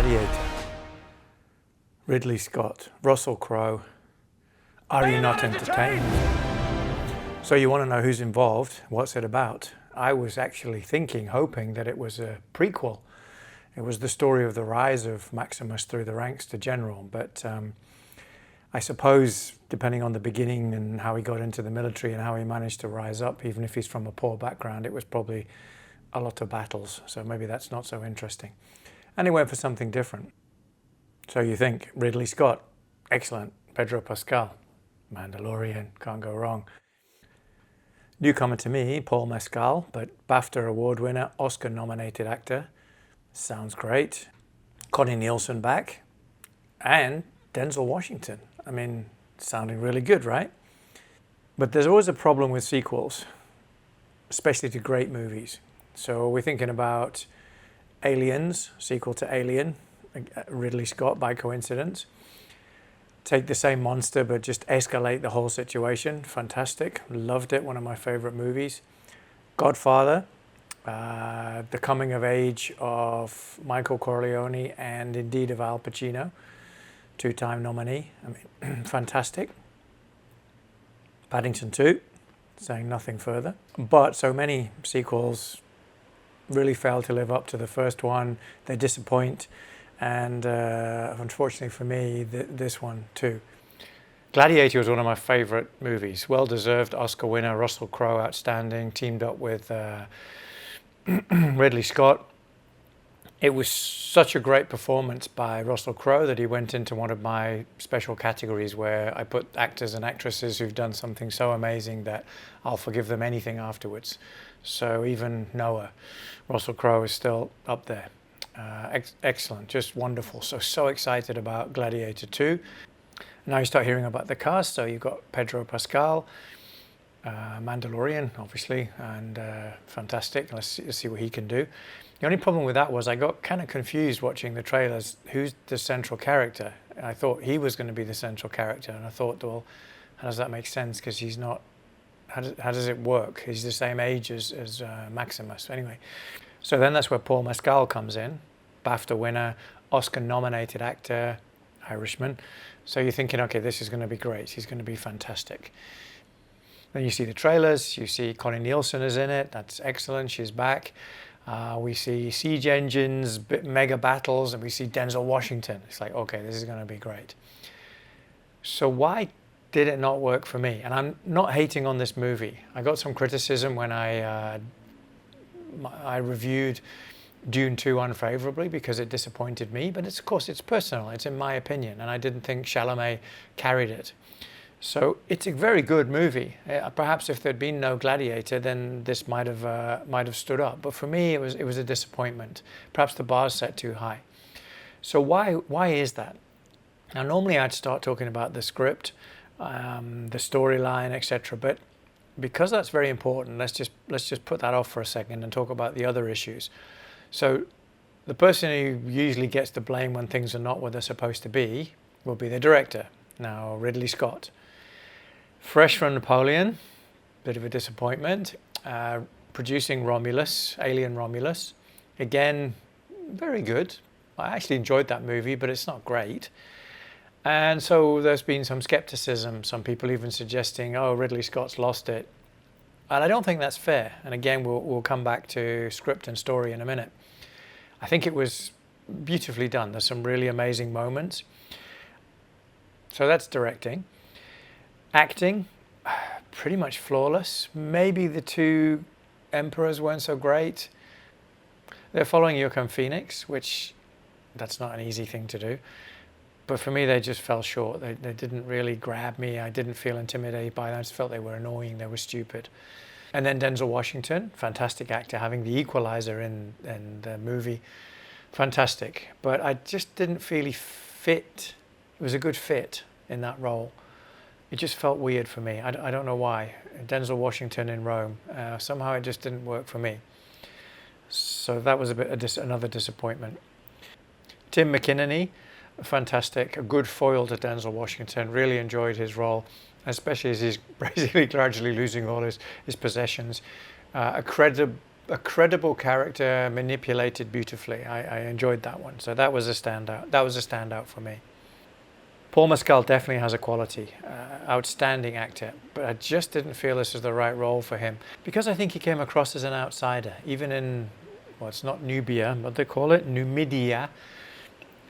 Gladiator, Ridley Scott, Russell Crowe. Are you not entertained? So you want to know who's involved, what's it about? I was actually hoping that it was a prequel. It was the story of the rise of Maximus through the ranks to general, but I suppose depending on the beginning and how he got into the military and how he managed to rise up, even if he's from a poor background, it was probably a lot of battles, so maybe that's not so interesting. And he went for something different. So you think Ridley Scott, excellent. Pedro Pascal, Mandalorian, can't go wrong. Newcomer to me, Paul Mescal, but BAFTA award winner, Oscar nominated actor. Sounds great. Connie Nielsen back, and Denzel Washington. I mean, sounding really good, right? But there's always a problem with sequels, especially to great movies. So we're thinking about Aliens, sequel to Alien, Ridley Scott by coincidence. Take the same monster but just escalate the whole situation. Fantastic. Loved it. One of my favorite movies. Godfather, the coming of age of Michael Corleone and indeed of Al Pacino, two-time nominee. I mean, fantastic. Paddington 2, saying nothing further. But so many sequels really fail to live up to the first one. They disappoint. And unfortunately for me, this one too. Gladiator was one of my favorite movies. Well-deserved Oscar winner, Russell Crowe, outstanding, teamed up with Ridley Scott. It was such a great performance by Russell Crowe that he went into one of my special categories where I put actors and actresses who've done something so amazing that I'll forgive them anything afterwards. So even Noah, Russell Crowe is still up there. Excellent, just wonderful. So excited about Gladiator 2. Now you start hearing about the cast. So you've got Pedro Pascal, Mandalorian, obviously, and fantastic. Let's see what he can do. The only problem with that was I got kind of confused watching the trailers. Who's the central character? And I thought he was going to be the central character, and I thought, well, how does that make sense? Because he's not. How does it work? He's the same age as Maximus. Anyway, so then that's where Paul Mescal comes in, BAFTA winner, Oscar-nominated actor, Irishman. So you're thinking, okay, this is going to be great. He's going to be fantastic. Then you see the trailers. You see Connie Nielsen is in it. That's excellent. She's back. We see siege engines, mega battles, and we see Denzel Washington. It's like, okay, this is going to be great. So why did it not work for me? And I'm not hating on this movie. I got some criticism when I reviewed Dune 2 unfavorably because it disappointed me, but of course it's personal, it's in my opinion, and I didn't think Chalamet carried it. So it's a very good movie. Perhaps if there'd been no Gladiator, then this might have stood up. But for me, it was a disappointment. Perhaps the bar's set too high. So why is that? Now normally I'd start talking about the script, the storyline, etc. But because that's very important, let's just put that off for a second and talk about the other issues. So the person who usually gets the blame when things are not what they're supposed to be will be the director. Now Ridley Scott, fresh from Napoleon, bit of a disappointment. Producing Romulus, Alien Romulus, again very good. I actually enjoyed that movie, but it's not great. And so there's been some skepticism, some people even suggesting, oh, Ridley Scott's lost it. And I don't think that's fair. And again, we'll come back to script and story in a minute. I think it was beautifully done. There's some really amazing moments. So that's directing. Acting, pretty much flawless. Maybe the two emperors weren't so great. They're following Joaquin Phoenix, which that's not an easy thing to do. But for me, they just fell short. They didn't really grab me. I didn't feel intimidated by them. I just felt they were annoying. They were stupid. And then Denzel Washington, fantastic actor, having the equalizer in the movie. Fantastic. But I just didn't feel he fit. It was a good fit in that role. It just felt weird for me. I don't know why. Denzel Washington in Rome. Somehow it just didn't work for me. So that was another disappointment. Tim McInerney, fantastic, a good foil to Denzel Washington. Really enjoyed his role, especially as he's basically largely losing all his possessions. A a credible character manipulated beautifully. I enjoyed that one. So that was a standout. That was a standout for me. Paul Mescal definitely has a quality, outstanding actor, but I just didn't feel this was the right role for him because I think he came across as an outsider, even in, well, it's not Nubia, but they call it Numidia.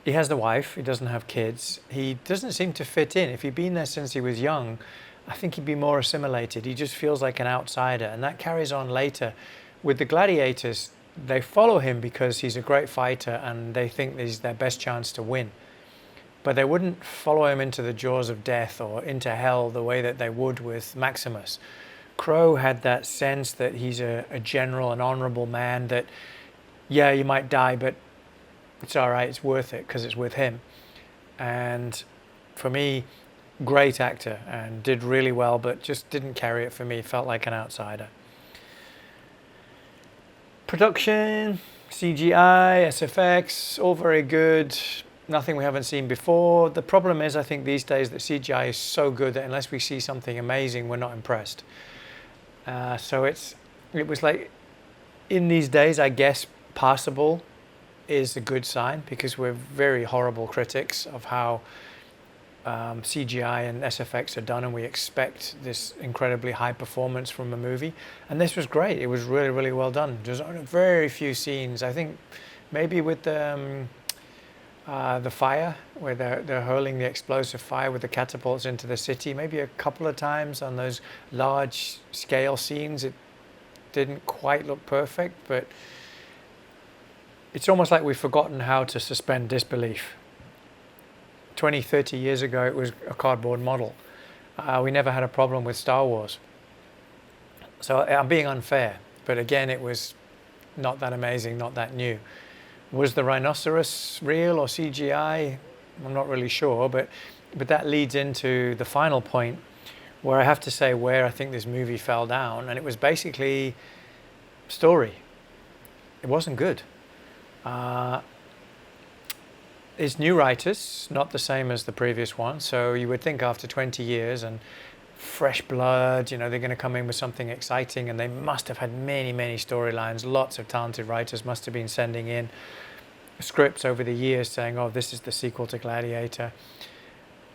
He has the wife, he doesn't have kids, he doesn't seem to fit in. If he'd been there since he was young, I think he'd be more assimilated. He just feels like an outsider, and that carries on later. With the Gladiators, they follow him because he's a great fighter and they think this is their best chance to win. But they wouldn't follow him into the jaws of death or into hell the way that they would with Maximus. Crowe had that sense that he's a general, an honorable man, that, yeah, you might die, but it's all right, it's worth it because it's with him. And for me, great actor and did really well, but just didn't carry it for me, felt like an outsider. Production, CGI, SFX, all very good. Nothing we haven't seen before. The problem is, I think these days that CGI is so good that unless we see something amazing, we're not impressed. So it was like, in these days, I guess passable is a good sign because we're very horrible critics of how CGI and SFX are done, and we expect this incredibly high performance from a movie. And this was great. It was really, really well done. There's very few scenes. I think maybe with the fire, where they're hurling the explosive fire with the catapults into the city. Maybe a couple of times on those large scale scenes, it didn't quite look perfect, but it's almost like we've forgotten how to suspend disbelief. 20, 30 years ago, it was a cardboard model. We never had a problem with Star Wars. So I'm being unfair, but again, it was not that amazing, not that new. Was the rhinoceros real or CGI? I'm not really sure, but that leads into the final point where I have to say where I think this movie fell down, and it was basically story. It wasn't good. It's new writers, not the same as the previous one, so you would think after 20 years and fresh blood, they're going to come in with something exciting, and they must have had many, many storylines. Lots of talented writers must have been sending in scripts over the years saying, oh, this is the sequel to Gladiator.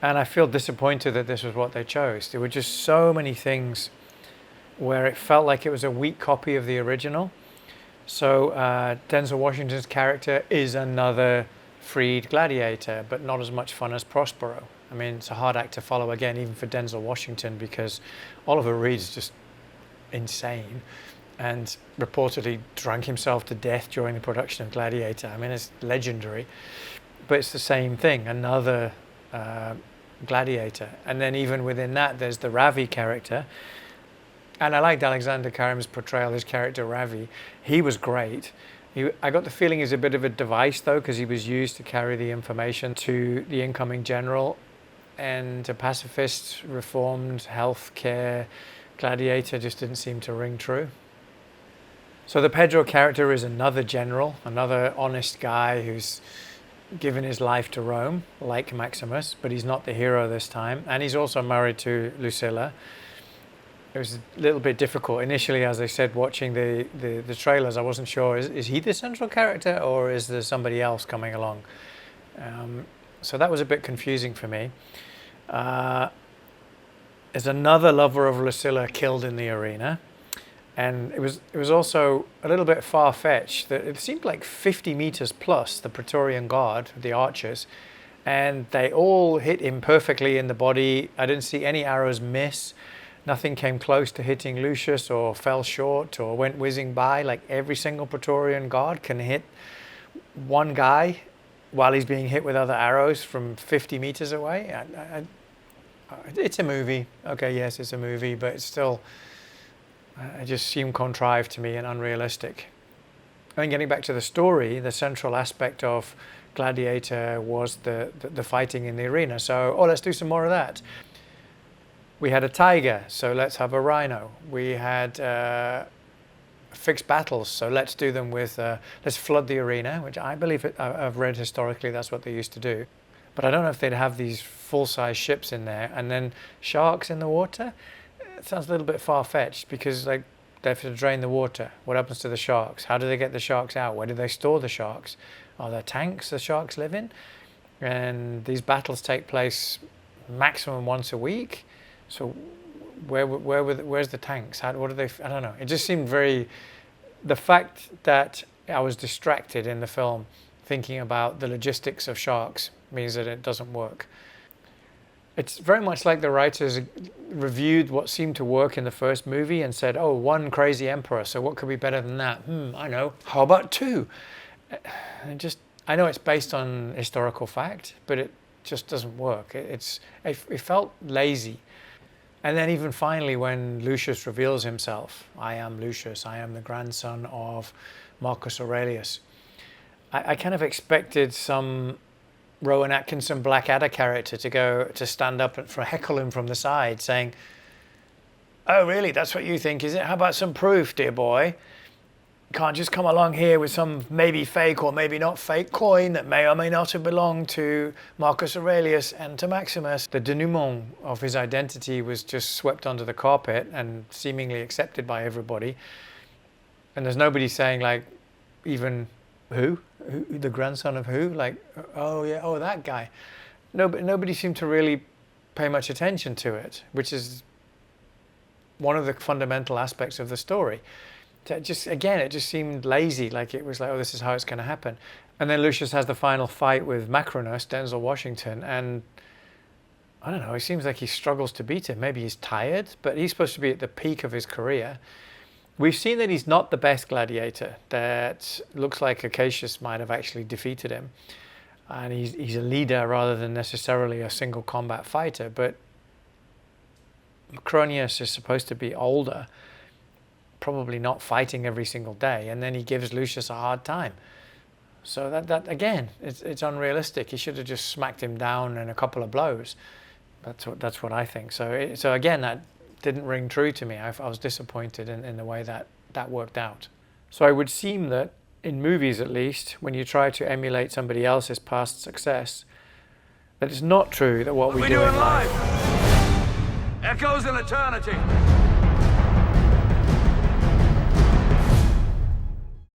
And I feel disappointed that this was what they chose. There were just so many things where it felt like it was a weak copy of the original. So Denzel Washington's character is another freed gladiator, but not as much fun as Prospero. I mean, it's a hard act to follow, again, even for Denzel Washington, because Oliver Reed's just insane and reportedly drank himself to death during the production of Gladiator. I mean, it's legendary, but it's the same thing, another gladiator. And then even within that, there's the Ravi character. And I liked Alexander Karim's portrayal, his character Ravi. He was great. I got the feeling he's a bit of a device, though, because he was used to carry the information to the incoming general. And a pacifist, reformed, healthcare gladiator just didn't seem to ring true. So the Pedro character is another general, another honest guy who's given his life to Rome, like Maximus, but he's not the hero this time. And he's also married to Lucilla. It was a little bit difficult. Initially, as I said, watching the trailers, I wasn't sure, is he the central character or is there somebody else coming along? So that was a bit confusing for me. There's another lover of Lucilla killed in the arena. And it was also a little bit far-fetched. That it seemed like 50 meters plus, the Praetorian Guard, the archers, and they all hit him perfectly in the body. I didn't see any arrows miss. Nothing came close to hitting Lucius or fell short or went whizzing by. Like every single Praetorian Guard can hit one guy while he's being hit with other arrows from 50 meters away. It's a movie. Okay, yes, it's a movie, but it's still, it just seemed contrived to me and unrealistic. And getting back to the story, the central aspect of Gladiator was the fighting in the arena. So, let's do some more of that. We had a tiger, so let's have a rhino. We had fixed battles, so let's do them with, let's flood the arena, which I believe I've read historically that's what they used to do. But I don't know if they'd have these full-size ships in there. And then sharks in the water? It sounds a little bit far-fetched because like They have to drain the water. What happens to the sharks? How do they get the sharks out? Where do they store the sharks? Are there tanks the sharks live in? And these battles take place maximum once a week. So where's the tanks? What do they? I don't know. It just seemed very. The fact that I was distracted in the film thinking about the logistics of sharks means that it doesn't work. It's very much like the writers reviewed what seemed to work in the first movie and said, oh, one crazy emperor, so what could be better than that? I know. How about two? I know it's based on historical fact, but it just doesn't work. It felt lazy. And then even finally when Lucius reveals himself, I am Lucius, I am the grandson of Marcus Aurelius, I kind of expected some Rowan Atkinson Blackadder character to stand up and heckle him from the side saying, oh really, that's what you think, is it? How about some proof, dear boy? Can't just come along here with some maybe fake or maybe not fake coin that may or may not have belonged to Marcus Aurelius and to Maximus. The denouement of his identity was just swept under the carpet and seemingly accepted by everybody. And there's nobody saying like, even who? The grandson of who? Like, oh yeah, oh that guy. Nobody seemed to really pay much attention to it, which is one of the fundamental aspects of the story. It just seemed lazy, like it was like, oh, this is how it's going to happen. And then Lucius has the final fight with Macronus, Denzel Washington, and I don't know, it seems like he struggles to beat him. Maybe he's tired, but he's supposed to be at the peak of his career. We've seen that he's not the best gladiator, that looks like Acacius might have actually defeated him. And he's a leader rather than necessarily a single combat fighter, but Macronius is supposed to be older, probably not fighting every single day, and then he gives Lucius a hard time. So that again, it's unrealistic. He should have just smacked him down in a couple of blows. That's what I think. So again, that didn't ring true to me. I was disappointed in the way that worked out. So it would seem that in movies, at least, when you try to emulate somebody else's past success, that it's not true that what we do in life echoes in eternity.